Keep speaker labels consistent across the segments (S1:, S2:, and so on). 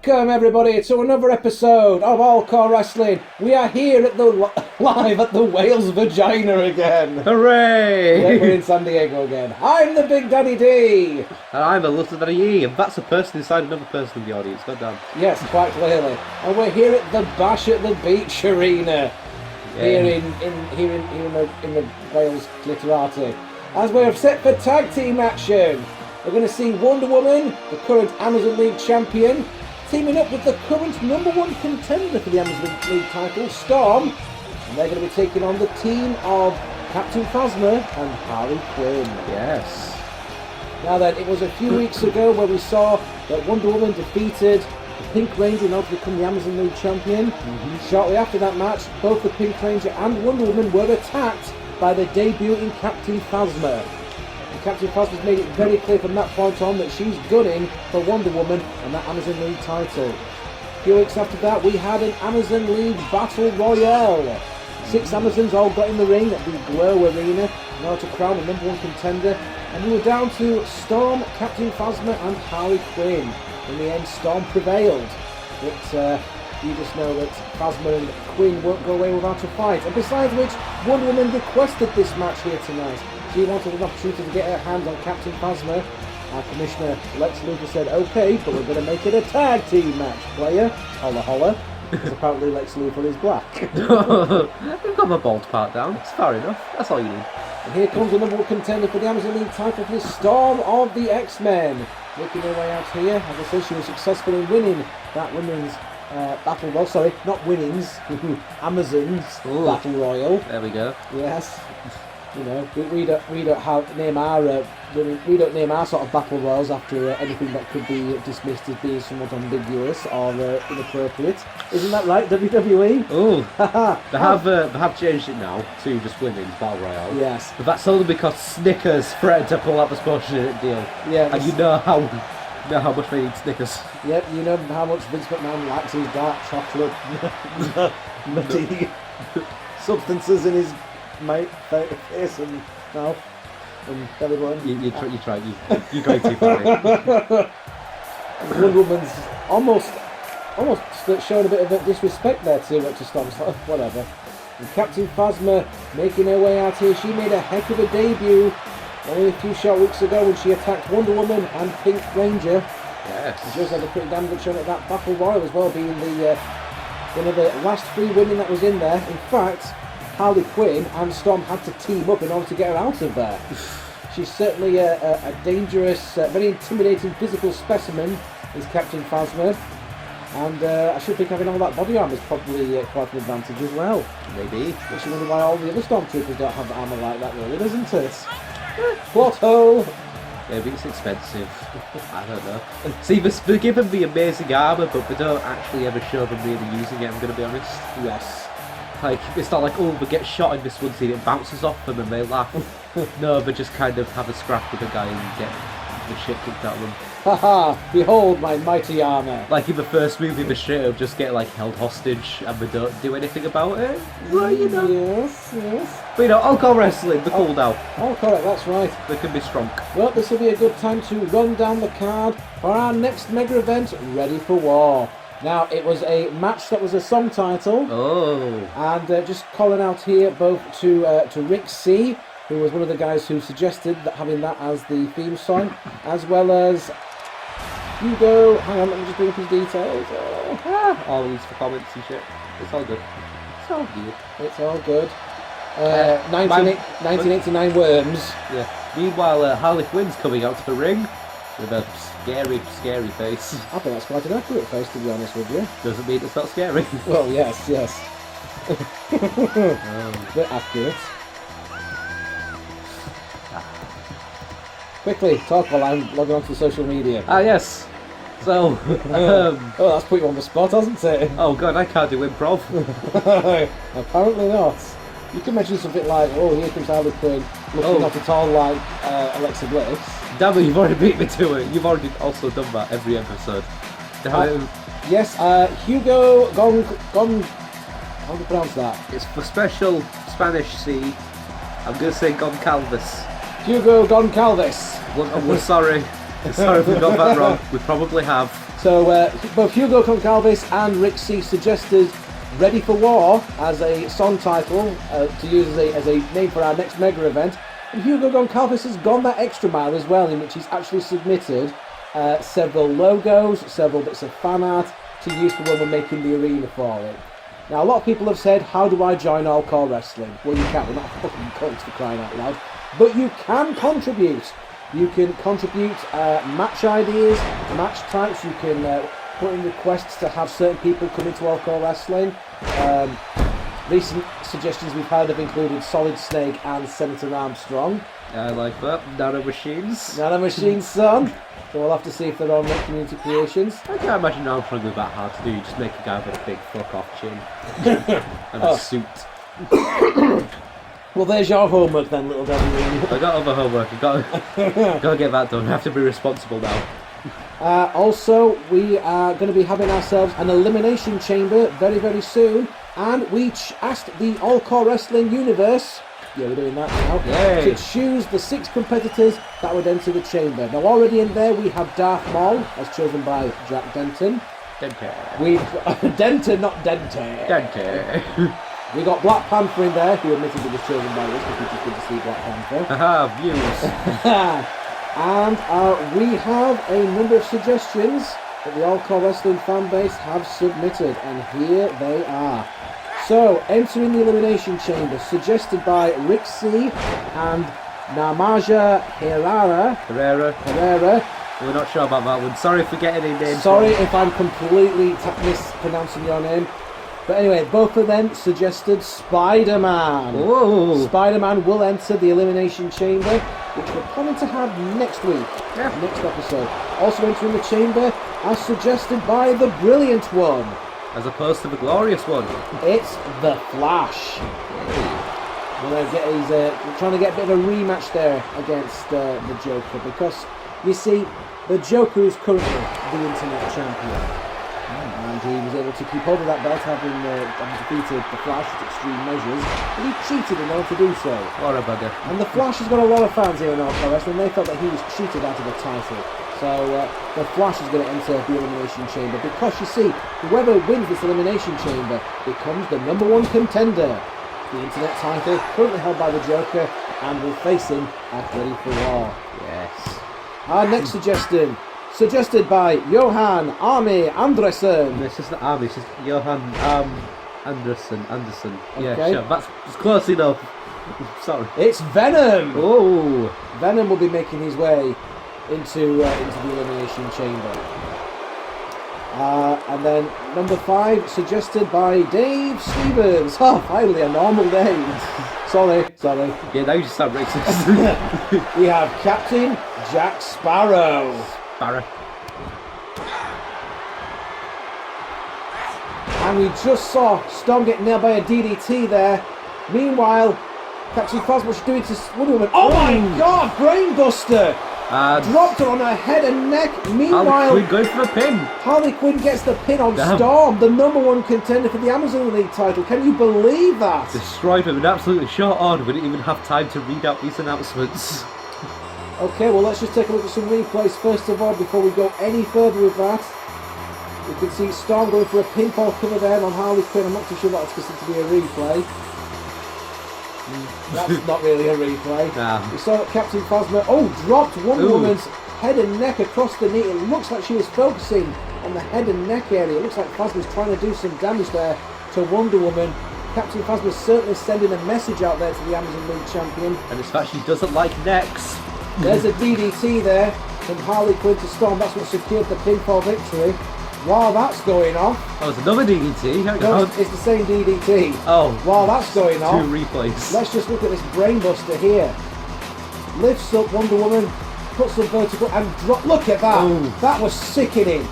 S1: Welcome everybody to another episode of All-CAW Wrestling. We are here at the live at the Wales Vagina again.
S2: Hooray!
S1: Yeah, we're in San Diego again. I'm the Big Daddy D.
S2: And I'm the Little Daddy E, and that's a person inside another person in the audience. God damn.
S1: Yes, quite clearly. And we're here at the Bash at the Beach Arena. Here in the Wales Glitterati. As we're set for tag team action. We're going to see Wonder Woman, the current Amazon League champion, teaming up with the current #1 contender for the Amazon League title, Storm. And they're going to be taking on the team of Captain Phasma and Harley Quinn.
S2: Yes.
S1: Now then, it was a few weeks ago where we saw that Wonder Woman defeated the Pink Ranger in order to become the Amazon League champion. Shortly after that match, both the Pink Ranger and Wonder Woman were attacked by the debuting Captain Phasma. Captain Phasma's made it very clear from that point on that she's gunning for Wonder Woman and that Amazon League title. A few weeks after that, we had an Amazon League Battle Royale. 6 Amazons all got in the ring at the Glow Arena in order to crown the #1 contender, and we were down to Storm, Captain Phasma and Harley Quinn. In the end, Storm prevailed, but you just know that Phasma and Quinn won't go away without a fight. And besides which, Wonder Woman requested this match here tonight. She wanted an opportunity to get her hands on Captain Phasma. Our commissioner Lex Luthor said, okay, but we're going to make it a tag team match, player. Holla holla. Because apparently Lex Luthor is black.
S2: You've got my bald part down. It's fair enough. That's all you need.
S1: And here comes the #1 contender for the Amazon League title, for the Storm of the X-Men. Making her way out here. As I said, she was successful in winning that women's Battle Royal. Sorry, not winnings. Amazon's Battle Royal.
S2: There we go.
S1: Yes. You know, we don't name our sort of battle royals after anything that could be dismissed as being somewhat ambiguous or inappropriate. Isn't that right, WWE?
S2: Oh, they have changed it now to just women's battle royale.
S1: Yes,
S2: but that's only because Snickers threatened to pull out the sponsorship deal. Yeah, and you know how much they need Snickers.
S1: Yep, you know how much Vince McMahon likes his dark chocolate, nutty substances in his face and mouth and belly button.
S2: You going too far.
S1: Wonder Woman's almost showing a bit of disrespect there to Storm. Whatever. And Captain Phasma making her way out here. She made a heck of a debut only a few short weeks ago when she attacked Wonder Woman and Pink Ranger.
S2: Yes.
S1: She also had a pretty damn good showing at that Battle Royal as well, being the one of the last 3 women that was in there. In fact, Harley Quinn and Storm had to team up in order to get her out of there. She's certainly a dangerous, very intimidating physical specimen, is Captain Phasma. And I should think having all that body armour is probably quite an advantage as well.
S2: Maybe.
S1: Makes you wonder why all the other Stormtroopers don't have armour like that, really, doesn't it? Plot hole!
S2: Maybe it's expensive. I don't know. See, they're given the amazing armour, but they don't actually ever show them really using it, I'm going to be honest.
S1: Yes.
S2: Like, it's not like, oh, they get shot in this one scene, it bounces off them and they laugh. No, they just kind of have a scrap with a guy and get the shit kicked out of them.
S1: Haha, behold my mighty armour.
S2: Like in the first movie, the shit of just get like held hostage and they don't do anything about it. Right, you know.
S1: Yes, yes.
S2: But you know, All-CAW Wrestling, they're cool now.
S1: Oh, correct, that's right.
S2: They can be strong.
S1: Well, this will be a good time to run down the card for our next mega event, Ready for War. Now, it was a match that was a song title.
S2: Oh.
S1: And just calling out here both to Rick C, who was one of the guys who suggested that having that as the theme song, as well as Hugo. Hang on, let me just bring up his details.
S2: All these for comments and shit. It's all good. It's all good.
S1: It's all good. 1989 Worms.
S2: Yeah. Meanwhile, Harley Quinn's coming out to the ring with a scary face.
S1: I think that's quite an accurate face, to be honest with you.
S2: Doesn't mean it's not scary.
S1: Well, yes. Bit accurate. Quickly, talk while I'm logging onto social media.
S2: Ah, yes. So,
S1: oh, that's put you on the spot, hasn't it?
S2: Oh god, I can't do improv.
S1: Apparently not. You can mention something like, oh, here comes Harley Quinn, looking not at all like Alexa Bliss.
S2: Damn it, you've already beat me to it. You've already also done that every episode.
S1: Yes, Hugo Gon... How do you pronounce that?
S2: It's for special Spanish C. I'm going to say Goncalves.
S1: Hugo Goncalves.
S2: We're sorry. Sorry if we got that wrong. We probably have.
S1: So both Hugo Goncalves and Rick C suggested Ready for War as a song title to use as a name for our next mega event. And Hugo Goncalves has gone that extra mile as well, in which he's actually submitted several logos, several bits of fan art to use for when we're making the arena for it. Now, a lot of people have said, how do I join All-CAW Wrestling? Well, you can't. We're not fucking cunts for crying out loud. But you can contribute. You can contribute match ideas, match types. You can put in requests to have certain people come into All-CAW Wrestling. Recent suggestions we've had have included Solid Snake and Senator Armstrong.
S2: I like that. Nano Machines.
S1: Nano Machines, son. So we'll have to see if they're on community creations.
S2: I can't imagine Armstrong was that hard to do. You just make a guy with a big fuck-off chin. And a suit.
S1: Well, there's your homework then, little devil.
S2: I got other homework. I gotta get that done. I have to be responsible now.
S1: Also, we are going to be having ourselves an Elimination Chamber very, very soon. And we asked the All-CAW Wrestling universe, yeah, we're doing that now,
S2: Yay.
S1: to choose the 6 competitors that would enter the chamber. Now, already in there, we have Darth Maul, as chosen by Jack Denton.
S2: Dente.
S1: We've Denton, not Dente.
S2: Dente.
S1: We got Black Panther in there, who admittedly was chosen by us because we just didn't see Black Panther.
S2: Haha, views.
S1: And we have a number of suggestions that the All-CAW Wrestling fan base have submitted, and here they are. So, entering the Elimination Chamber, suggested by Rick C. and Namaja Herrera.
S2: We're not sure about that one. Sorry for getting any names.
S1: Sorry if I'm completely mispronouncing your name. But anyway, both of them suggested Spider-Man.
S2: Whoa.
S1: Spider-Man will enter the Elimination Chamber, which we're planning to have next week.
S2: Yeah.
S1: Next episode. Also entering the chamber, as suggested by the Brilliant One.
S2: As opposed to the glorious one.
S1: It's the Flash. We're trying to get a bit of a rematch there against the Joker, because you see, the Joker is currently the Internet Champion. And he was able to keep hold of that belt, having defeated the Flash at extreme measures, but he cheated in order to do so.
S2: What a bugger.
S1: And the Flash has got a lot of fans here in All-CAW Wrestling. They felt that he was cheated out of the title. So the Flash is going to enter the Elimination Chamber, because you see, whoever wins this Elimination Chamber becomes the #1 contender. The Internet title, currently held by the Joker, and will face him at Ready for War.
S2: Yes.
S1: Our next suggestion, suggested by Johan Army Andresen.
S2: This is not Army, it's just Johan Anderson. Yeah,
S1: Okay.
S2: sure. That's close enough. Sorry.
S1: It's Venom!
S2: Oh.
S1: Venom will be making his way into the Elimination Chamber. And then number 5, suggested by Dave Stevens. Oh, finally a normal name. Sorry.
S2: Yeah, now you just sound racist.
S1: We have Captain Jack Sparrow.
S2: Barra.
S1: And we just saw Storm get nailed by a DDT there. Meanwhile, Captain Phasma, what's she doing to Wonder Woman? Oh my god, Brainbuster! Dropped her on her head and neck. Meanwhile,
S2: Harley Quinn goes for a pin.
S1: Harley Quinn gets the pin on
S2: Damn.
S1: Storm, the #1 contender for the Amazon League title. Can you believe that?
S2: Destroyed him in absolutely short order. We didn't even have time to read out these announcements.
S1: Okay, well, let's just take a look at some replays first of all before we go any further with that. You can see Storm going for a pinfall cover there on Harley Quinn. I'm not too sure that's considered to be a replay. That's not really a replay.
S2: Nah.
S1: We saw Captain Phasma, dropped Wonder Woman's head and neck across the knee. It looks like she was focusing on the head and neck area. It looks like Phasma's trying to do some damage there to Wonder Woman. Captain Phasma's certainly sending a message out there to the Amazon League champion.
S2: And it's fact she doesn't like necks.
S1: There's a DDT there from Harley Quinn to Storm. That's what secured the pinfall victory. While that's going on...
S2: That was another DDT.
S1: No, it's the same DDT.
S2: Oh.
S1: While that's going on...
S2: 2 replays.
S1: Let's just look at this Brainbuster here. Lifts up Wonder Woman, puts some vertical and drop. Look at that.
S2: Ooh.
S1: That was sickening.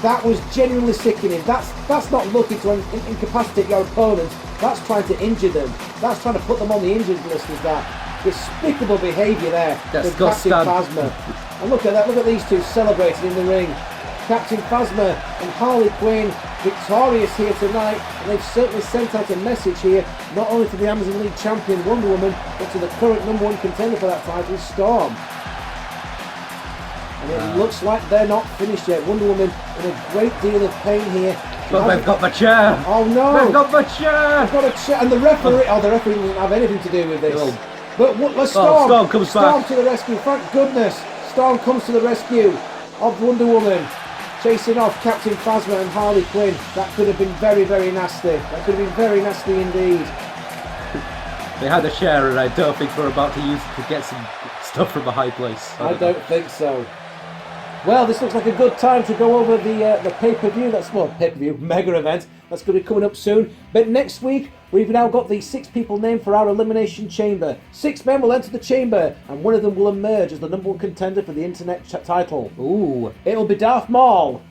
S1: That was genuinely sickening. That's not looking to incapacitate your opponent. That's trying to injure them. That's trying to put them on the injured list. Is that despicable behaviour there from Captain Phasma? And look at that. Look at these two celebrating in the ring. Captain Phasma and Harley Quinn victorious here tonight, and they've certainly sent out a message here, not only to the Amazon League champion Wonder Woman, but to the current #1 contender for that title, Storm. And it looks like they're not finished yet. Wonder Woman in a great deal of pain here.
S2: But they've got my chair.
S1: Oh no!
S2: They've got my chair.
S1: They've got a chair, and the referee doesn't have anything to do with this.
S2: No.
S1: But let's Storm.
S2: Storm comes back.
S1: To the rescue! Thank goodness, Storm comes to the rescue of Wonder Woman, chasing off Captain Phasma and Harley Quinn. That could have been very, very nasty. That could have been very nasty indeed.
S2: They had a chair, and I don't think we're about to use it to get some stuff from a high place.
S1: I don't think so. Well, this looks like a good time to go over the pay-per-view. That's pay-per-view mega event. That's going to be coming up soon. But next week we've now got the 6 people named for our Elimination Chamber. 6 men will enter the chamber, and one of them will emerge as the #1 contender for the Internet title.
S2: Ooh,
S1: It'll be Darth Maul.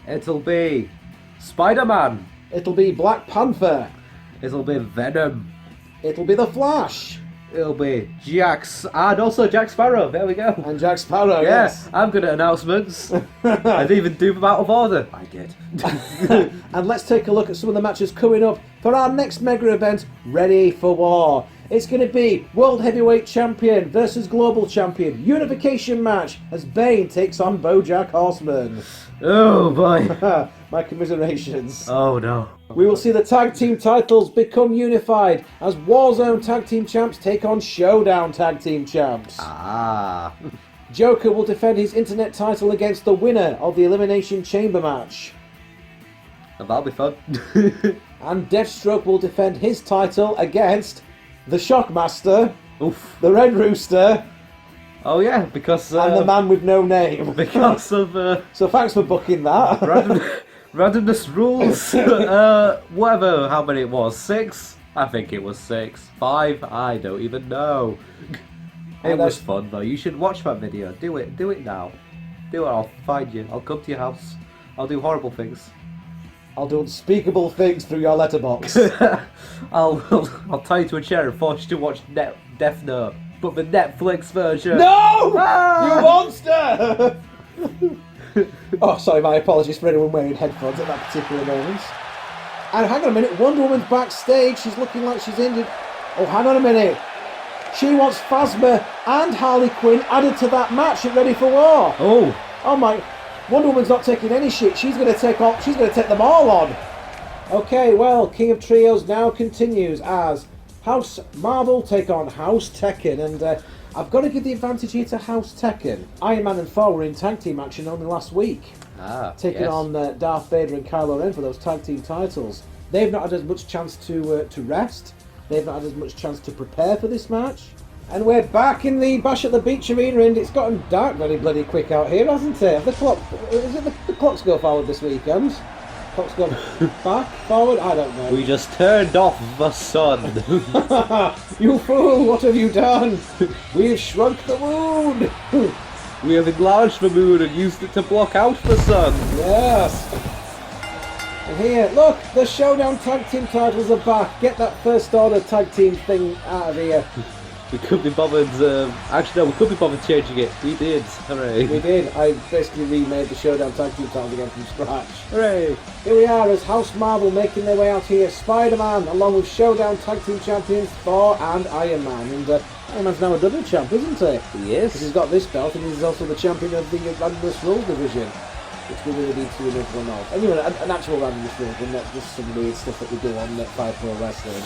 S2: it'll be Spider-Man.
S1: It'll be Black Panther.
S2: It'll be Venom.
S1: It'll be the Flash.
S2: It'll be Jax, and also Jack Sparrow. There we go.
S1: And Jack Sparrow.
S2: Yes,
S1: Yes.
S2: I'm good at announcements. I didn't even do them out of order. I did.
S1: And let's take a look at some of the matches coming up for our next mega event, Ready for War. It's going to be World Heavyweight Champion versus Global Champion. Unification match as Bane takes on BoJack Horseman.
S2: Oh boy.
S1: My commiserations.
S2: Oh no.
S1: We will see the tag team titles become unified as Warzone tag team champs take on Showdown tag team champs.
S2: Ah.
S1: Joker will defend his internet title against the winner of the Elimination Chamber match.
S2: That'll be fun.
S1: And Deathstroke will defend his title against the Shockmaster,
S2: Oof.
S1: the Red Rooster,
S2: Oh yeah, because
S1: and the man with no name.
S2: because of
S1: So thanks for booking that.
S2: randomness rules. Whatever, how many it was? 6? I think it was 6. 5? I don't even know. It
S1: And
S2: was fun though. You should watch that video. Do it now. Do it. I'll find you. I'll come to your house. I'll do horrible things.
S1: I'll do unspeakable things through your letterbox.
S2: I'll tie you to a chair and force you to watch Death Note, but the Netflix version.
S1: No!
S2: Ah!
S1: You monster! Oh, sorry, my apologies for anyone wearing headphones at that particular moment. And hang on a minute, Wonder Woman's backstage. She's looking like she's injured. Oh, hang on a minute. She wants Phasma and Harley Quinn added to that match at Ready for War. Oh my! Wonder Woman's not taking any shit. She's going to take them all on. Okay, well, King of Trios now continues as House Marvel take on House Tekken, and I've got to give the advantage here to House Tekken. Iron Man and Thor were in tag team action only last week, taking on Darth Vader and Kylo Ren for those tag team titles. They've not had as much chance to rest. They've not had as much chance to prepare for this match. And we're back in the Bash at the Beach Arena, and it's gotten dark very bloody quick out here, hasn't it? Have the clocks go forward this weekend? Clocks go back, forward? I don't know.
S2: We just turned off the sun.
S1: You fool, what have you done? We've shrunk the moon!
S2: We have enlarged the moon and used it to block out the sun.
S1: Yes! And here, look, the Showdown tag team titles are back. Get that first order tag team thing out of here.
S2: We could be bothered, actually no, we could be bothered changing it. We did, hooray.
S1: We did. I basically remade the Showdown tag team titles again from scratch.
S2: Hooray.
S1: Here we are as House Marvel making their way out here. Spider-Man along with Showdown tag team champions Thor and Iron Man. And Iron Man's now a double champ, isn't he?
S2: Yes.
S1: Because he's got this belt and he's also the champion of the Randomless Rules division, which we really need to do another one of. Anyway, an actual Randomless Rules one, not just some weird stuff that we do on Five Pro Wrestling.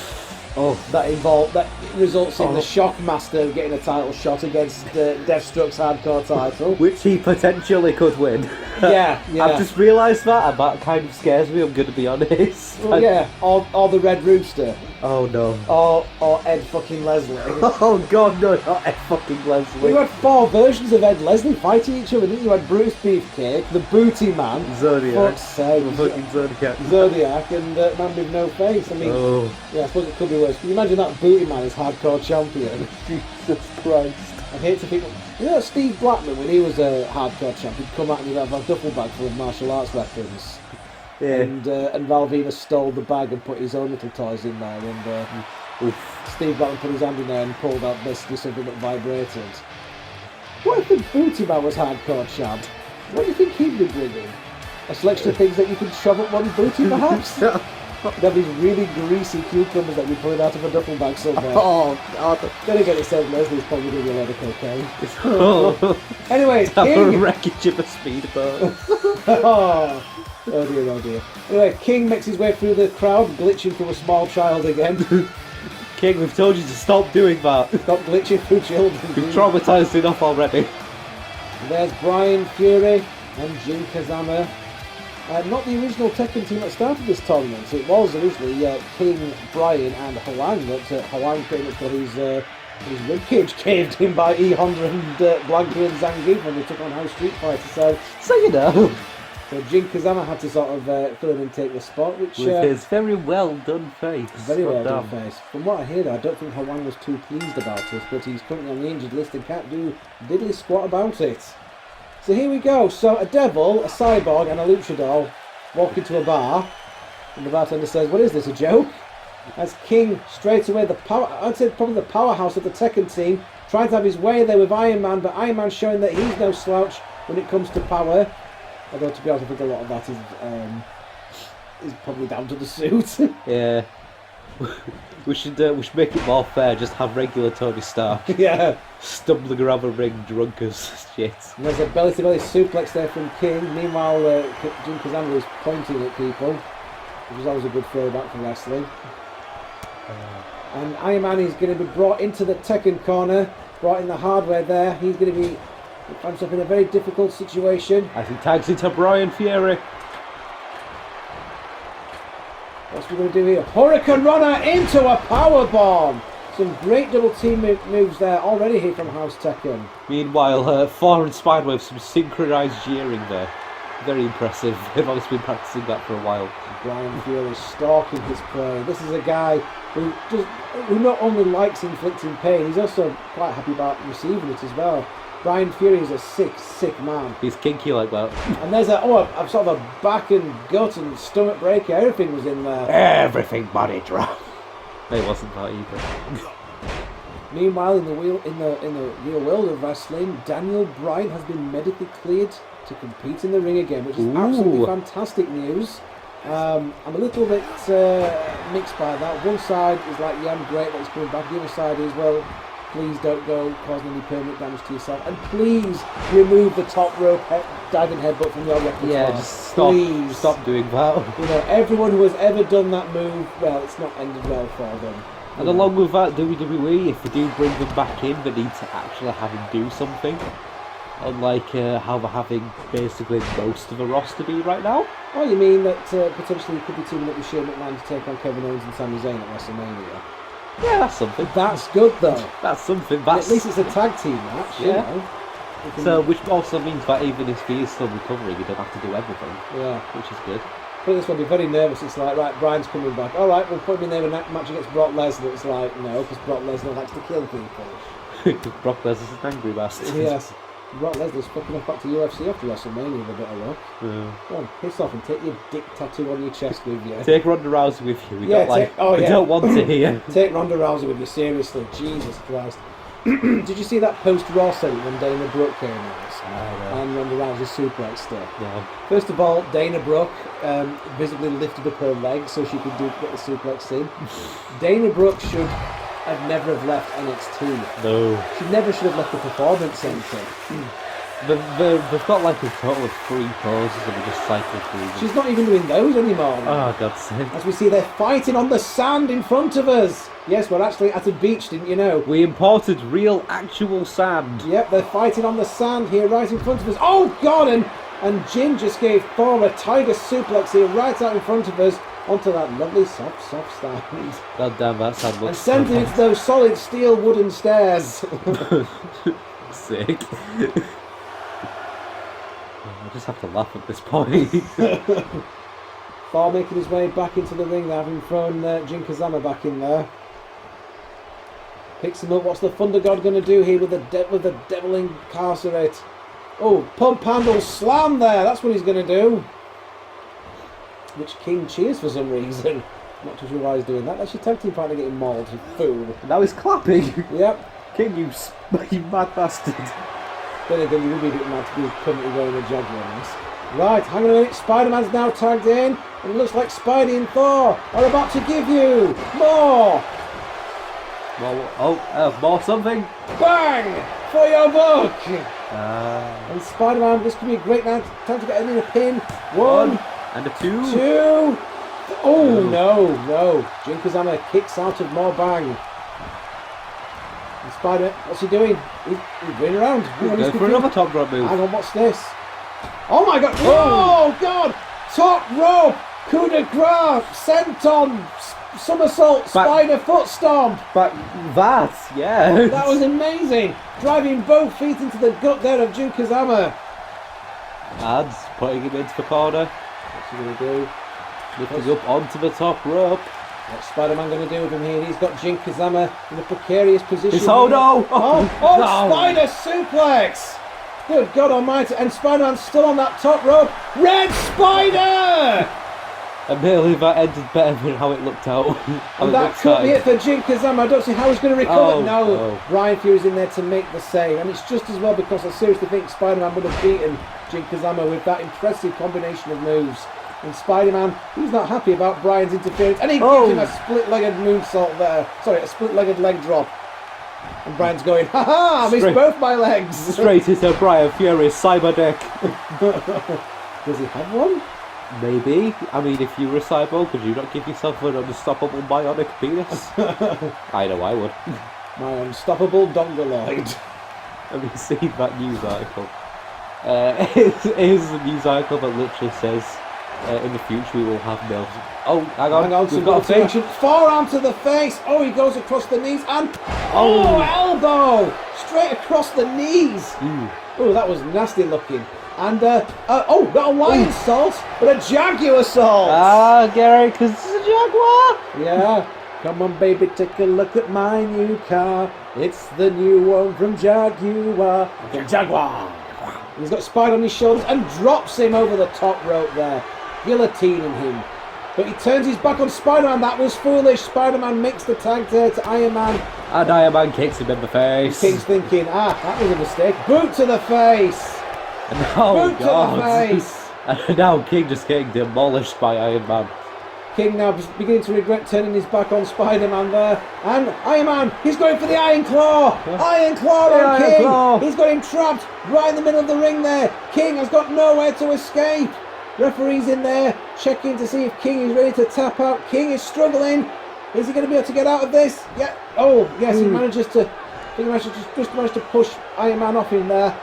S2: Oh,
S1: That results in the Shockmaster getting a title shot against Deathstroke's hardcore title.
S2: which he potentially could win.
S1: Yeah.
S2: I've just realised that, and that kind of scares me, I'm going to be honest.
S1: Well, yeah, or the Red Rooster.
S2: Oh no.
S1: Or Ed fucking Leslie.
S2: Oh god, no, not Ed fucking Leslie.
S1: You had 4 versions of Ed Leslie fighting each other, didn't you? You had Bruce Beefcake, the Booty Man,
S2: Zodiac.
S1: fuck's sake,
S2: Fucking Zodiac.
S1: Zodiac, and Man with No Face. I mean, yeah, I suppose it could be worse. Can you imagine that Booty Man as hardcore champion?
S2: Jesus Christ.
S1: I hate to think. You know, Steve Blackman, when he was a hardcore champ, he'd come out and he'd have a duffel bag full of martial arts weapons.
S2: Yeah.
S1: And Valvina stole the bag and put his own little toys in there. And Steve Blackman put his hand in there and pulled out basically something that vibrated. What if the Booty Man was hardcore champ? What do you think he'd be bringing? A selection of things that you could shove up one booty, perhaps? They have these really greasy cucumbers that you pull out of a duffel bag somewhere.
S2: Oh, God.
S1: Then again, it says Leslie's probably going to be a load of cocaine.
S2: Oh.
S1: Anyway,
S2: Have a
S1: King...
S2: wreckage of a speedboat.
S1: Oh dear, oh dear. Anyway, King makes his way through the crowd, glitching through a small child again.
S2: King, we've told you to stop doing that.
S1: Stop glitching through children.
S2: We've traumatised enough already.
S1: And there's Bryan Fury and Jin Kazama. Not the original Tekken team that started this tournament. It was originally King, Bryan and Hwang, but Hwang pretty much got his ribcage caved in by E Honda and Blanca and Zangief when they took on House Street Fighter. So you know. So Jin Kazama had to sort of fill in and take the spot, which...
S2: With his very well done face.
S1: Very well done face. From what I hear, though, I don't think Hwang was too pleased about it, but he's currently on the injured list and can't do diddly squat about it. So here we go. So a devil, a cyborg and a luchador walk into a bar, and the bartender says, "What is this, a joke?" As King, straight away, I'd say probably the powerhouse of the Tekken team, trying to have his way there with Iron Man, but Iron Man showing that he's no slouch when it comes to power. Although, to be honest, I think a lot of that is probably down to the suit. Yeah.
S2: We should make it more fair, just have regular Tony Stark.
S1: Yeah.
S2: Stumbling around the ring drunk as shit.
S1: And there's a belly-to-belly suplex there from King. Meanwhile, Jin Kazama is pointing at people, which is always a good throwback for wrestling. And Iron Man is going to be brought into the Tekken corner, brought in the hardware there. He's going to be... He finds himself in a very difficult situation.
S2: As he tags into Bryan Fury.
S1: What's he going to do here? Hurricane Runner into a powerbomb. Some great double team moves there already here from House Tekken.
S2: Meanwhile, Thor and Spider with some synchronised jeering there. Very impressive. They've obviously been practicing that for a while.
S1: Bryan Fury stalking his prey. This is a guy who not only likes inflicting pain, he's also quite happy about receiving it as well. Bryan Fury is a sick man.
S2: He's kinky like that.
S1: And there's a sort of a back and gut and stomach breaker. Everything was in there.
S2: Everything body drop. It wasn't that either.
S1: Meanwhile, in the real world of wrestling, Daniel Bryan has been medically cleared to compete in the ring again, which is absolutely fantastic news. I'm a little bit mixed by that. One side is like, yeah, I'm great that he's coming back. The other side is, well, please don't go causing any permanent damage to yourself, and please remove the top rope diving headbutt from your repertoire.
S2: Yeah, just stop doing that.
S1: You know, everyone who has ever done that move, well, it's not ended well for them.
S2: And along with that, WWE, if they do bring them back in, they need to actually have him do something. Unlike how they're having basically most of the roster be right now.
S1: Oh, you mean that potentially he could be teaming up with Shane McMahon to take on Kevin Owens and Sami Zayn at WrestleMania?
S2: Yeah, that's something.
S1: That's good, though.
S2: That's something.
S1: At least it's a tag team match, you know.
S2: So, which also means that even if he is still recovering, he don't have to do everything.
S1: Yeah.
S2: Which is good.
S1: But this one, be very nervous. It's like, right, Bryan's coming back. All right, we'll put him in there in a match against Brock Lesnar. It's like, no, because Brock Lesnar likes to kill people.
S2: Brock Lesnar's an angry bastard.
S1: Yes. Brock Lesnar's fucking off back to UFC after WrestleMania with a bit of luck. Yeah. Go on, piss off and take your dick tattoo on your chest with you.
S2: Take Ronda Rousey with you. We don't want to hear.
S1: Take Ronda Rousey with you, seriously. Jesus Christ. Did you see that post-Raw segment when Dana Brooke came out? And Ronda Rousey suplexed her?
S2: Yeah.
S1: First of all, Dana Brooke visibly lifted up her leg so she could get the suplex in. Dana Brooke should never have left NXT.
S2: No.
S1: She never should have left the Performance Center.
S2: They've got like a total of 3 poses and they just cycle through them.
S1: She's not even doing those anymore.
S2: Oh, God's sake.
S1: As we see, they're fighting on the sand in front of us. Yes, we're actually at a beach, didn't you know?
S2: We imported real, actual sand.
S1: Yep, they're fighting on the sand here right in front of us. Oh, God! And Jin just gave Thor a tiger suplex here right out in front of us onto that lovely soft stand.
S2: God damn, that sand looks...
S1: And sending it to those solid steel wooden stairs.
S2: Sick. I just have to laugh at this point.
S1: Thor making his way back into the ring there, having thrown Jin Kazama back in there. Picks him up. What's the Thunder God going to do here with the devil incarcerate? Oh, pump handle slam there. That's what he's going to do. Which King cheers for some reason. Not too sure why he's doing that. That's your tag team partner getting mauled. You fool.
S2: Now he's clapping.
S1: Yep.
S2: King, you mad bastard.
S1: Then again, you would be a bit mad to be currently wearing a Jaguar mask. Right, hang on a minute. Spider-Man's now tagged in. And it looks like Spidey and Thor are about to give you more.
S2: More something.
S1: Bang! For your book. And Spider-Man, this could be a great time to get in a pin. One.
S2: And a two.
S1: Oh, no. Jin Kazama kicks out of more bang. And Spider, what's he doing? He's going around.
S2: Going for another top rope move.
S1: Hang on, what's this? Oh my god! Oh god! Top rope! Coup de grace! Senton! Somersault! Spider foot stomp!
S2: But yeah.
S1: That was amazing! Driving both feet into the gut there of Jin Kazama.
S2: And putting him into the corner.
S1: What's he going to do?
S2: Lifting up onto the top rope.
S1: What's Spider-Man going to do with him here? He's got Jin Kazama in a precarious position.
S2: No!
S1: Spider suplex! Good God Almighty! And Spider-Man's still on that top rope. Red Spider!
S2: Admittedly, that ended better than how it looked out.
S1: And that could be it for Jin Kazama. I don't see how he's going to recover.
S2: No.
S1: Bryan Fury's in there to make the save. And it's just as well because I seriously think Spider-Man would have beaten Jin Kazama with that impressive combination of moves. And Spider-Man, he's not happy about Bryan's interference. And he gives him a split-legged moonsault there. Sorry, a split-legged leg drop. And Bryan's going, ha-ha, I missed both my legs.
S2: Straight into Bryan Fury's cyber deck.
S1: Does he have one?
S2: Maybe. I mean, if you were a cyborg, could you not give yourself an unstoppable bionic penis? I know I would.
S1: My unstoppable dongoloid.
S2: Have you seen that news article? It's a news article that literally says, in the future we will have nails. Oh, hang on. We've got a thing.
S1: Forearm to the face. Oh, he goes across the knees and elbow straight across the knees. Oh, that was nasty looking. And got a lion salt, but a jaguar salt.
S2: Gary, because it's a jaguar.
S1: Yeah. Come on, baby, take a look at my new car. It's the new one from Jaguar. The Jaguar. He's got Spider on his shoulders and drops him over the top rope there, guillotining him. But he turns his back on Spider-Man. That was foolish. Spider-Man makes the tag there to Iron Man.
S2: And Iron Man kicks him in the face.
S1: King's thinking, that was a mistake. Boot to the face.
S2: Oh,
S1: Boot to the face.
S2: And now King just getting demolished by Iron Man.
S1: King now beginning to regret turning his back on Spider-Man there. And Iron Man, he's going for the Iron Claw. Iron Claw on King. Claw. He's got him trapped right in the middle of the ring there. King has got nowhere to escape. Referee's in there checking to see if King is ready to tap out. King is struggling. Is he going to be able to get out of this? Yeah. Oh, yes, he manages to just managed to push Iron Man off him there.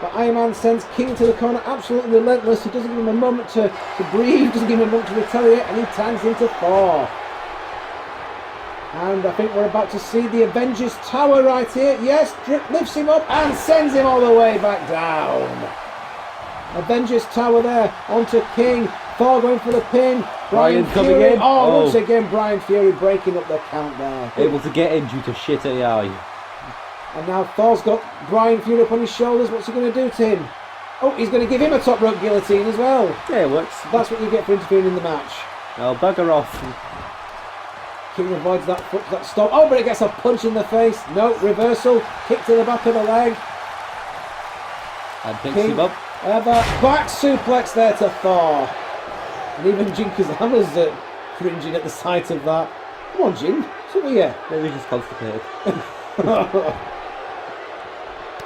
S1: But Iron Man sends King to the corner, absolutely relentless. He doesn't give him a moment to breathe, doesn't give him a moment to retaliate, and he tags into Thor. And I think we're about to see the Avengers Tower right here. Yes, lifts him up and sends him all the way back down. Avengers Tower there, onto King. Thor going for the pin.
S2: Bryan coming
S1: Fury.
S2: in.
S1: Once again, Bryan Fury breaking up the count there.
S2: Able to get in due to shit AI.
S1: And now Thor's got Bryan Fury up on his shoulders. What's he going to do to him? Oh, he's going to give him a top rope guillotine as well.
S2: Yeah, it works.
S1: That's what you get for interfering in the match.
S2: Oh, bugger off.
S1: King avoids that stop. Oh, but it gets a punch in the face. No, reversal. Kick to the back of the leg.
S2: And picks him up.
S1: Back suplex there to Thor. And even Jin Kazama's cringing at the sight of that. Come on, Jin. Something here.
S2: Maybe he's just constipated.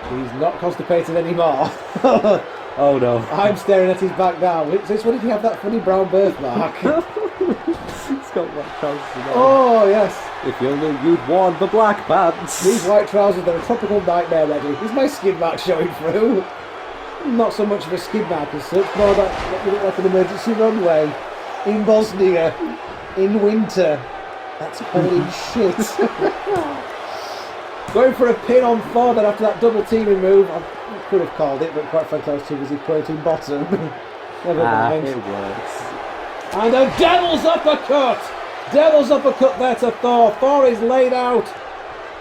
S1: He's not constipated anymore.
S2: Oh no.
S1: I'm staring at his back now. Since when did he have that funny brown birthmark?
S2: It's got black trousers.
S1: Oh, yes.
S2: If only you'd worn the black pants.
S1: These white trousers, they're a tropical nightmare ready. Is my skid mark showing through? Not so much of a skid mark as such, more that you look like an emergency runway in Bosnia in winter. That's holy shit. Going for a pin on Thor then after that double teaming move. I could have called it, but quite frankly I was too busy quoting bottom. Never mind.
S2: It works.
S1: And a devil's uppercut! Devil's uppercut there to Thor. Thor is laid out.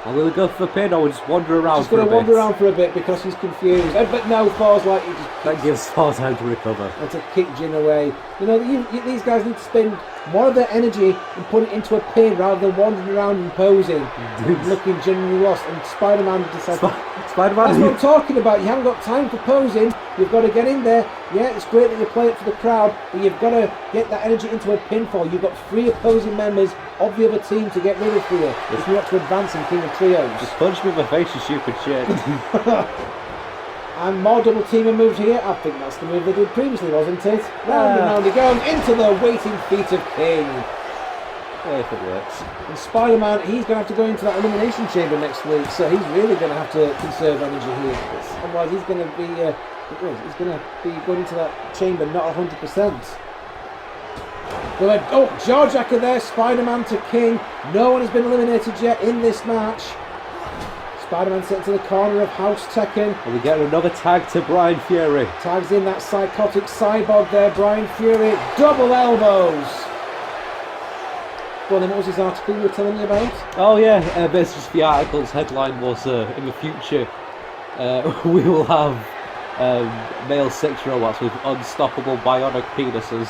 S2: I'm going to go for the pin or just wander around
S1: for a bit. He's going to wander around for a bit because he's confused. But no, Thor's like...
S2: That gives Thor time to recover.
S1: And to kick Jin away. You know, these guys need to spend more of their energy and put it into a pin rather than wandering around and posing, looking genuinely lost. And Spider-Man decided.
S2: Spider-Man.
S1: That's what I'm talking about. You haven't got time for posing. You've got to get in there. Yeah, it's great that you play it for the crowd, but you've got to get that energy into a pinfall. You've got 3 opposing members of the other team to get rid of here if you want to advance in King of Trios.
S2: Just punch me in my face, you stupid shit.
S1: And more double teaming moves here. I think that's the move they did previously, wasn't it? Round and round he goes into the waiting feet of King.
S2: Yeah, if it works.
S1: And Spider-Man, he's going to have to go into that Elimination Chamber next week, so he's really going to have to conserve energy here. Otherwise, he's going to be going into that chamber not 100%. Oh, jawjacker there, Spider-Man to King. No one has been eliminated yet in this match. Spider-Man sent to the corner of House Tekken.
S2: And we get another tag to Bryan Fury.
S1: Tags in that psychotic cyborg there, Bryan Fury. Double elbows. Go on then, what was this article you were telling me about?
S2: Oh yeah, there's just the article's headline was, in the future, we will have male sex robots with unstoppable bionic penises.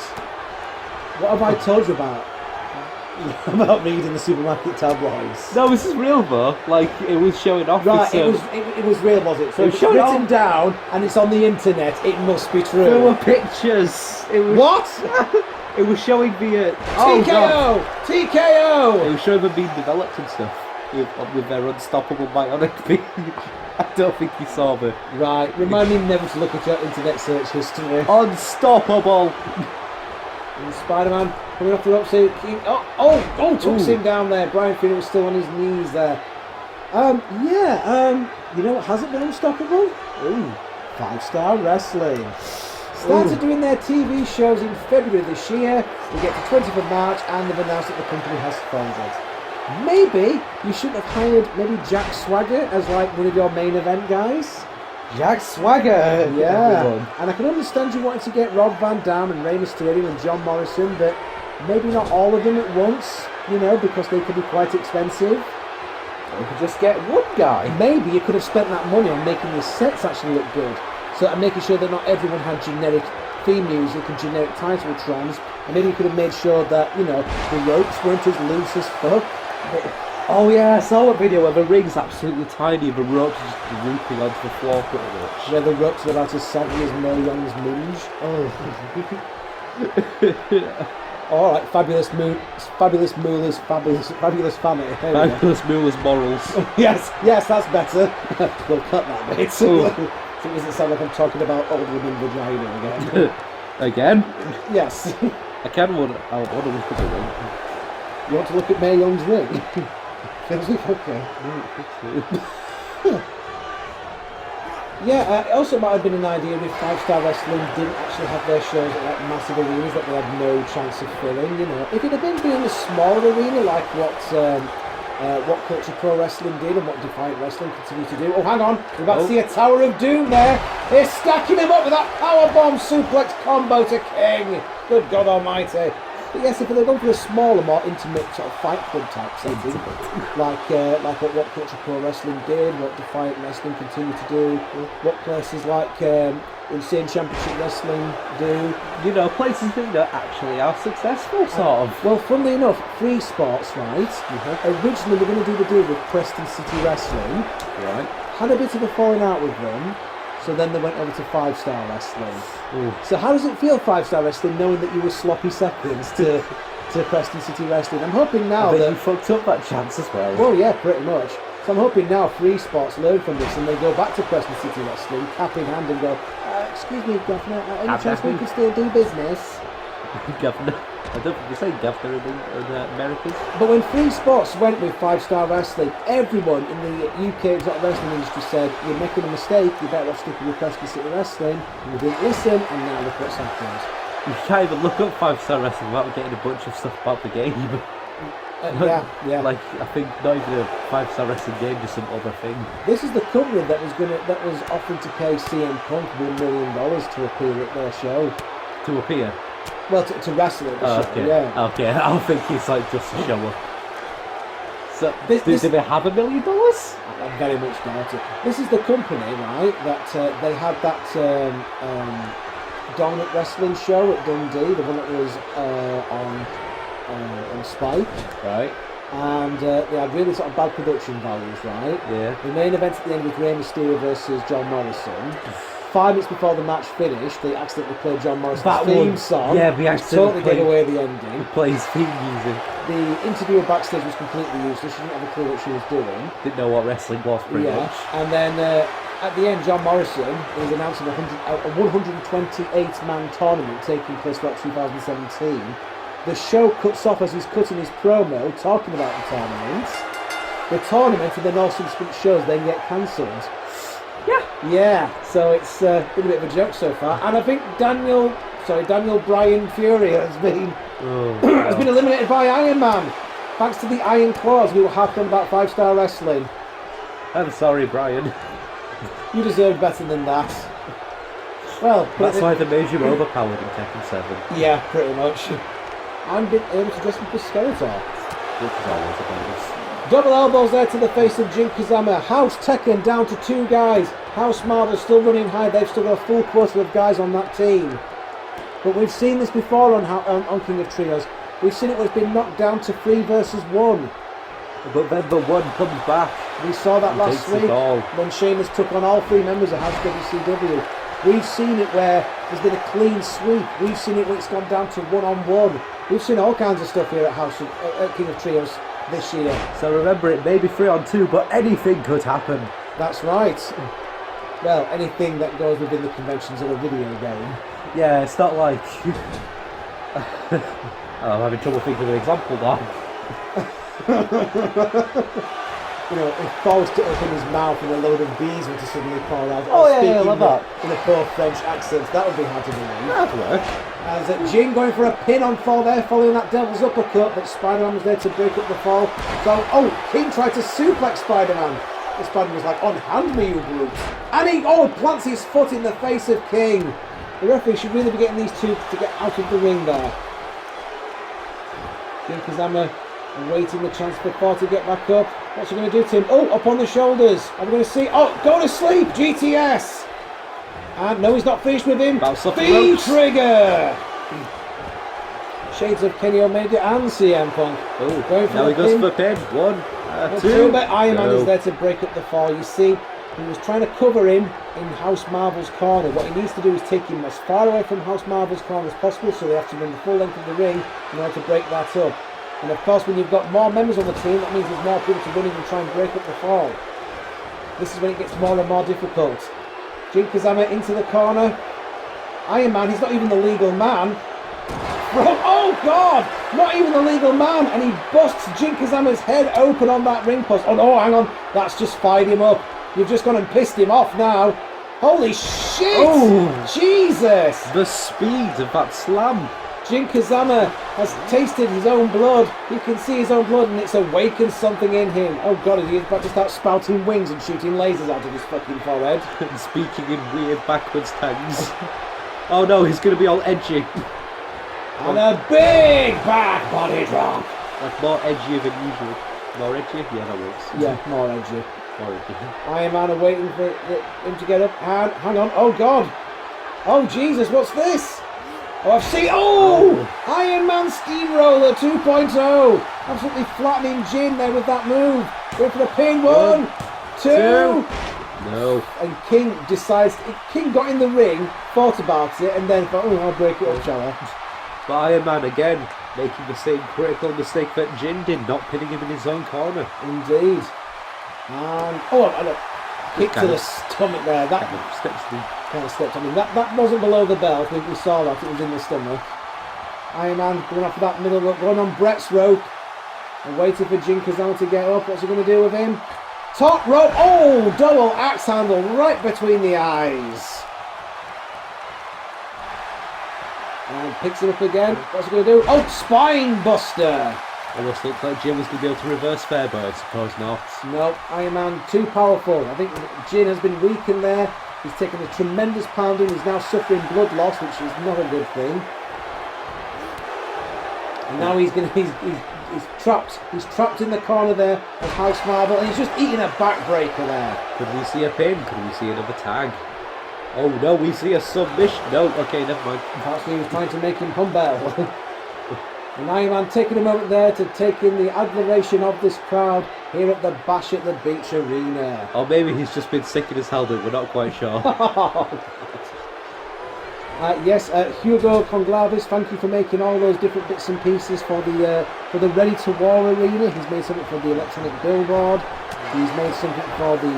S1: What have I told you about? About reading the supermarket tabloids.
S2: No, this is real though. Like, it was showing off.
S1: Right, it was real, was it? So it's written down and it's on the internet. It must be true.
S2: There were pictures. It was,
S1: what?
S2: It was showing the
S1: TKO! TKO!
S2: It was showing them being developed and stuff with their unstoppable bionic penis. I don't think you saw the.
S1: Right, remind me never to look at your internet search history.
S2: Unstoppable.
S1: And Spider-Man coming off the ropes here. Tucks him down there. Bryan Fury was still on his knees there. You know what hasn't been unstoppable? Ooh, 5-Star Wrestling. Started doing their TV shows in February this year. We get to 20th of March and they've announced that the company has folded. Maybe you should have hired Jack Swagger as like one of your main event guys.
S2: Jack Swagger!
S1: Yeah, and I can understand you wanting to get Rob Van Dam and Rey Mysterio and John Morrison, but maybe not all of them at once, because they could be quite expensive.
S2: You could just get one guy.
S1: Maybe you could have spent that money on making your sets actually look good. So I'm making sure that not everyone had generic theme music and generic title trons, and maybe you could have made sure that, the ropes weren't as loose as fuck.
S2: Oh yeah, I saw a video where the ring's absolutely tiny and the ropes are just drooping onto the floor pretty much.
S1: Where the ropes are about as saggy as Mo Young's minge. Oh. Alright, fabulous family.
S2: Fabulous Moolah morals.
S1: yes, that's better. We'll cut that bit. So it doesn't sound like I'm talking about old women vagina again.
S2: Again?
S1: Yes.
S2: I want to look at the ring.
S1: You want to look at Mae Young's ring? Feels like okay. Yeah, it also might have been an idea if 5-Star Wrestling didn't actually have their shows at like massive arenas that they had no chance of filling, If it had been in a smaller arena like what Culture Pro Wrestling did and what Defiant Wrestling continued to do. Oh, hang on, we're about to see a Tower of Doom there. They're stacking him up with that powerbomb suplex combo to King. Good God Almighty. But yes, if they're going for a smaller, more intimate sort of fight club type setting, like what Culture Pro Wrestling did, what Defiant Wrestling continue to do, what places like Insane Championship Wrestling do.
S2: Places that actually are successful, sort of.
S1: Well, funnily enough, Free Sports, right, originally we're going to do the deal with Preston City Wrestling.
S2: Right.
S1: Had a bit of a falling out with them. So then they went over to 5-Star Wrestling. Ooh. So how does it feel, 5-Star Wrestling, knowing that you were sloppy seconds to Preston City Wrestling? I'm hoping now that
S2: you fucked up that chance as well.
S1: Well, yeah, pretty much. So I'm hoping now Free Sports learn from this and they go back to Preston City Wrestling, cap in hand, and go, excuse me, Governor, any chance we can still do business?
S2: Governor? I don't think you say governor in Americans.
S1: But when Free Sports went with 5-Star Wrestling, everyone in the UK wrestling industry said, you're making a mistake, you better off sticking with Preston City Wrestling. You didn't listen, and now look what's happened.
S2: You can't even look up 5-Star Wrestling without getting a bunch of stuff about the game.
S1: Yeah.
S2: Like, I think not even a 5-Star Wrestling game, just some other thing.
S1: This is the company that was offering to pay CM Punk $1 million to appear at their show.
S2: To appear?
S1: Well, to wrestle at the show,
S2: okay.
S1: Yeah.
S2: Okay, I think it's like just a show up. So, do they have $1 million?
S1: I very much doubt it. This is the company, right, that they had that Dominant Wrestling show at Dundee, the one that was on and Spike.
S2: Right.
S1: And they had really sort of bad production values, right?
S2: Yeah.
S1: The main event at the end was Rey Mysterio versus John Morrison. 5 minutes before the match finished, they accidentally played John Morrison's theme song.
S2: Yeah, we accidentally
S1: totally gave away the ending.
S2: Plays theme music.
S1: The interviewer backstage was completely useless. She didn't have a clue what she was doing.
S2: Didn't know what wrestling was, pretty much.
S1: And then at the end, John Morrison is announcing a 128-man tournament taking place throughout 2017. The show cuts off as he's cutting his promo, talking about the tournament. The tournament and then all subsequent shows then get cancelled. Yeah, so it's been a bit of a joke so far. And I think Daniel Bryan Fury has been eliminated by Iron Man. Thanks to the Iron Claws, who hacked on about 5-star wrestling.
S2: I'm sorry, Brian.
S1: You deserve better than that. Well,
S2: that's why they made you overpowered in Tekken 7.
S1: Yeah, pretty much. I'm been able to dress up as Skeletor.
S2: Which is always a bonus.
S1: Double elbows there to the face of Jin Kazama. House Tekken down to 2 guys. House Marvel still running high. They've still got a full quota of guys on that team. But we've seen this before on King of Trios. We've seen it where it's been knocked down to 3 versus 1.
S2: But then the 1 comes back.
S1: We saw that last week when Sheamus took on all 3 members of House WCW. We've seen it where there's been a clean sweep. We've seen it where it's gone down to 1-on-1. We've seen all kinds of stuff here at King of Trios this year.
S2: So remember, it may be 3-on-2, but anything could happen.
S1: That's right. Well, anything that goes within the conventions of a video game.
S2: Yeah, it's not like... I'm having trouble thinking of an example now.
S1: You know, if Thor was to open his mouth and a load of bees were to suddenly pour out.
S2: Oh yeah, I love that.
S1: In a poor French accent, that would be hard to believe.
S2: That'd work.
S1: As Jin going for a pin on Thor there, following that devil's uppercut, but Spider-Man was there to break up the fall. So, King tried to suplex Spider-Man. The Spider-Man was like, unhand me, you brute. And he, plants his foot in the face of King. The referee should really be getting these two to get out of the ring there. Jin Kazama waiting the chance for Thor to get back up. What's he going to do to him? Up on the shoulders. I'm going to see. Go to sleep, GTS. And no, he's not finished with him. V-Trigger. Shades of Kenny Omega and CM Punk.
S2: Going for now he goes for pin. 1, 2.
S1: But Iron Man is there to break up the fall. You see, he was trying to cover him in House Marvel's corner. What he needs to do is take him as far away from House Marvel's corner as possible, so they have to run the full length of the ring in order to break that up. And of course, when you've got more members on the team, that means there's more people to run in and try and break up the fall. This is when it gets more and more difficult. Jin Kazama into the corner. Iron Man, he's not even the legal man. Oh God! Not even the legal man! And he busts Jin Kazama's head open on that ring post. Oh, hang on. That's just fired him up. You've just gone and pissed him off now. Holy shit!
S2: Oh,
S1: Jesus!
S2: The speed of that slam.
S1: Jin Kazama has tasted his own blood. He can see his own blood and it's awakened something in him. Oh God, he's about to start spouting wings and shooting lasers out of his fucking forehead.
S2: And speaking in weird backwards tongues. Oh no, he's going to be all edgy.
S1: And a big back body drop.
S2: Like more edgy than usual. More edgy? Yeah, that works.
S1: Yeah, more edgy.
S2: More edgy.
S1: Iron Man are waiting for him to get up. And hang on. Oh God. Oh Jesus, what's this? I've seen. Iron Man Steamroller 2.0. Absolutely flattening Jin there with that move. Going for the pin. 1, 2.
S2: No.
S1: And King decides. King got in the ring, thought about it, and then thought, I'll break it up, shall I?
S2: But Iron Man again making the same critical mistake that Jin did, not pinning him in his own corner.
S1: Indeed. And kick to the stomach there. That kind of stepped on him. That wasn't below the belt. We saw that. It was in the stomach. Iron Man going after that middle rope, going on Brett's rope. And waiting for Jin Kazama to get up. What's he going to do with him? Top rope. Double axe handle right between the eyes. And picks it up again. What's he going to do? Spine buster.
S2: Almost looked like Jin was going to be able to reverse fair, but I suppose not.
S1: No, Iron Man too powerful. I think Jin has been weakened there. He's taken a tremendous pounding. He's now suffering blood loss, which is not a good thing. And now he's trapped. He's trapped in the corner there of House Marvel, and he's just eating a backbreaker there.
S2: Could we see a pin? Could we see another tag? Oh no, we see a submission. No, okay, never mind.
S1: Perhaps he was trying to make him humble. And Iron Man taking a moment there to take in the admiration of this crowd here at the Bash at the Beach Arena.
S2: Or maybe he's just been sick in his helmet, we're not quite sure.
S1: Yes, Hugo Conglavis, thank you for making all those different bits and pieces for the Ready to War arena. He's made something for the electronic billboard. He's made something for the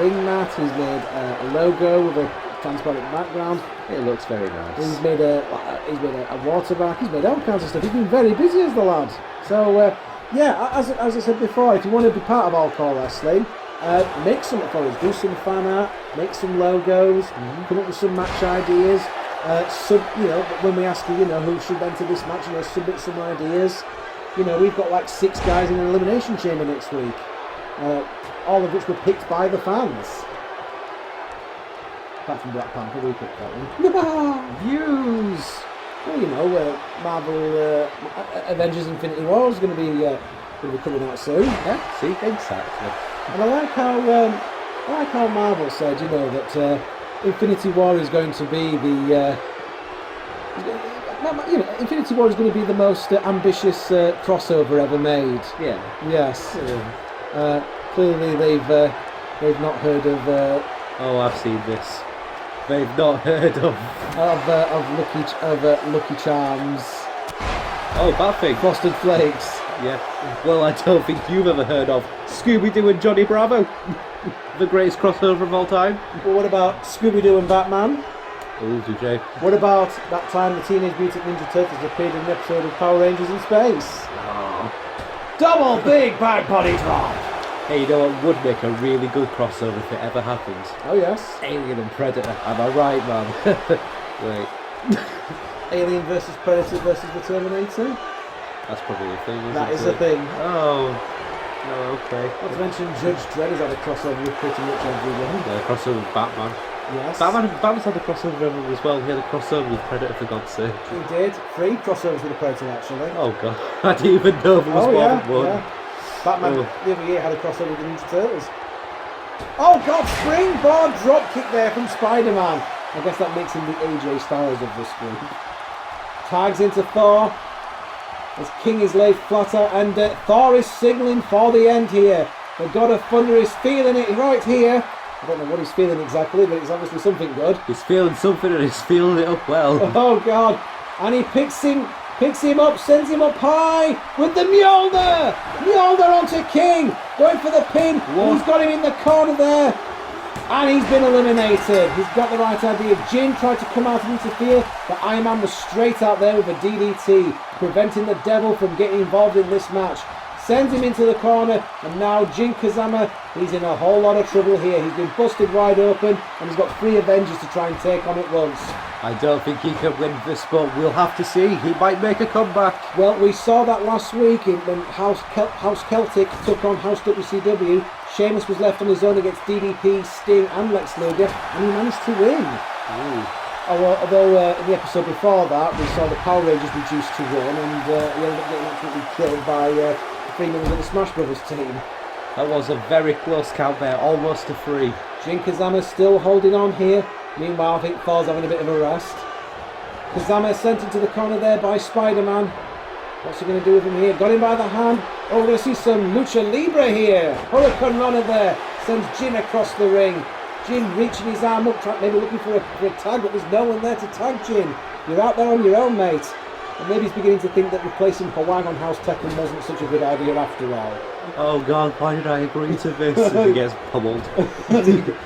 S1: ring mat. He's made a logo with a transparent background.
S2: It looks very nice.
S1: He's made a water back. He's made all kinds of stuff. He's been very busy as the lad. So yeah, as I said before, if you want to be part of All-CAW Wrestling, make something for us. Do some fan art, make some logos, come up with some match ideas. When we ask you, who should enter this match, submit some ideas. We've got like 6 guys in an Elimination Chamber next week, all of which were picked by the fans. Apart from Black Panther, we picked that one. Views! Well, Marvel Avengers Infinity War is going to be coming out soon.
S2: Yeah, see, exactly.
S1: And I like how Marvel said, that Infinity War is going to be Infinity War is going to be the most ambitious crossover ever made.
S2: Yeah.
S1: Yes. Clearly, they've not heard of.
S2: Oh, I've seen this. They've not heard of Lucky Charms. Oh, that thing.
S1: Frosted Flakes.
S2: Yeah. Well, I don't think you've ever heard of Scooby-Doo and Johnny Bravo, the greatest crossover of all time.
S1: Well, what about Scooby-Doo and Batman?
S2: Oh, DJ.
S1: What about that time the Teenage Mutant Ninja Turtles appeared in an episode of Power Rangers in Space?
S2: Oh.
S1: Double big bad body drop!
S2: Hey, you know what would make a really good crossover if it ever happens?
S1: Oh yes.
S2: Alien and Predator. Am I right, man? Wait.
S1: Alien versus Predator versus the Terminator?
S2: That's probably a thing, isn't it?
S1: That is a thing.
S2: Oh. Okay.
S1: Not to mention Judge Dredd has had a crossover with pretty much everyone.
S2: Yeah, crossover with Batman.
S1: Yes.
S2: Batman's had a crossover with everyone as well. He had a crossover with Predator, for God's sake.
S1: He did. 3 crossovers with the Predator, actually.
S2: Oh god. I didn't even know there was more than one.
S1: Yeah. Batman the other year had a crossover with the Ninja Turtles. Oh god, springboard dropkick there from Spider-Man. I guess that makes him the AJ Styles of this group. Tags into Thor. As King is laid flatter, and Thor is signalling for the end here. The God of Thunder is feeling it right here. I don't know what he's feeling exactly, but it's obviously something good.
S2: He's feeling something and he's feeling it up well.
S1: Oh god. And he picks him up, sends him up high with the Mjolnir! Mjolnir onto King, going for the pin. He's got him in the corner there. And he's been eliminated. He's got the right idea. Jin tried to come out and interfere, but Iron Man was straight out there with a DDT, preventing the Devil from getting involved in this match. Sends him into the corner, and now Jin Kazama, he's in a whole lot of trouble here. He's been busted wide open, and he's got 3 Avengers to try and take on at once.
S2: I don't think he can win this, but we'll have to see. He might make a comeback.
S1: Well, we saw that last week when House Celtic took on House WCW. Sheamus was left on his own against DDP, Sting and Lex Luger, and he managed to win. Although in the episode before that, we saw the Power Rangers reduced to 1, and he ended up getting absolutely killed by the 3 members of the Smash Brothers team.
S2: That was a very close count there, almost a 3.
S1: Jin Kazama still holding on here. Meanwhile, I think Thor's having a bit of a rest. Kazama sent into the corner there by Spider-Man. What's he going to do with him here? Got him by the hand. Oh, we're going to see some Lucha Libre here. Hurricane Runner there. Sends Jin across the ring. Jin reaching his arm up, maybe looking for a tag, but there's no one there to tag Jin. You're out there on your own, mate. And maybe he's beginning to think that replacing Hawang on House Tekken wasn't such a good idea after all.
S2: Oh god, why did I agree to this? As he gets pummeled.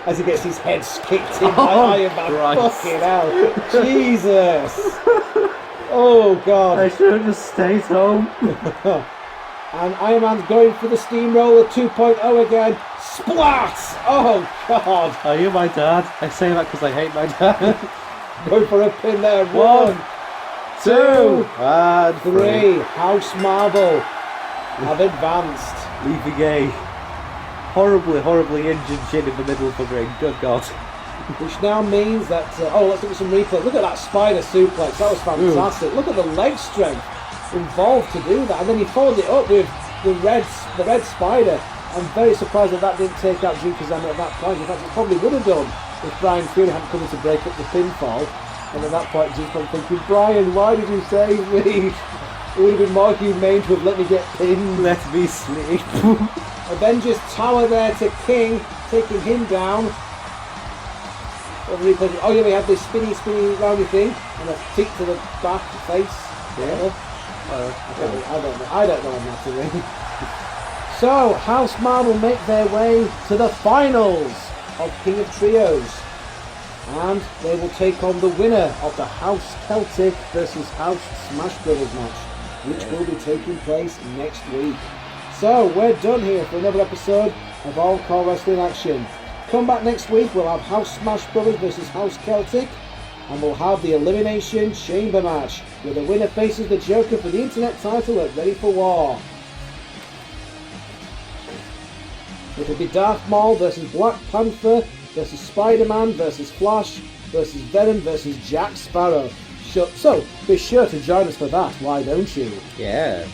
S1: as he gets his head kicked in by Iron Man. Fucking hell. Jesus. Oh god.
S2: I should have just stayed home.
S1: And Iron Man's going for the steamroller 2.0 again. Splat! Oh god.
S2: Are you my dad? I say that because I hate my dad.
S1: Going for a pin there. 1, 2,
S2: and
S1: 3. House Marvel have advanced.
S2: Leaving a horribly injured Jin in the middle of the ring. Good God.
S1: Which now means that... let's look at some replay. Look at that spider suplex. That was fantastic. Ooh. Look at the leg strength involved to do that. And then he followed it up with the red spider. I'm very surprised that didn't take out Jin Kazama at that point. In fact, it probably would have done if Bryan Fury hadn't come in to break up the pinfall. And at that point, Jin's probably thinking, Bryan, why did you save me? It would have been more humane to have let me get pinned.
S2: Let me sleep.
S1: Avengers Tower there to King, taking him down. Oh yeah, we had this spinny roundy thing, and a kick to the back, face.
S2: Yeah.
S1: I don't know anatomy. So, Houseman will make their way to the finals of King of Trios. And they will take on the winner of the House Celtic versus House Smash Brothers match, which will be taking place next week. So, we're done here for another episode of All-CAW Wrestling Action. Come back next week, we'll have House Smash Brothers versus House Celtic, and we'll have the Elimination Chamber match, where the winner faces the Joker for the Internet title at Ready for War. It'll be Darth Maul versus Black Panther versus Spider-Man versus Flash versus Venom versus Jack Sparrow. So, be sure to join us for that, why don't you?
S2: Yeah.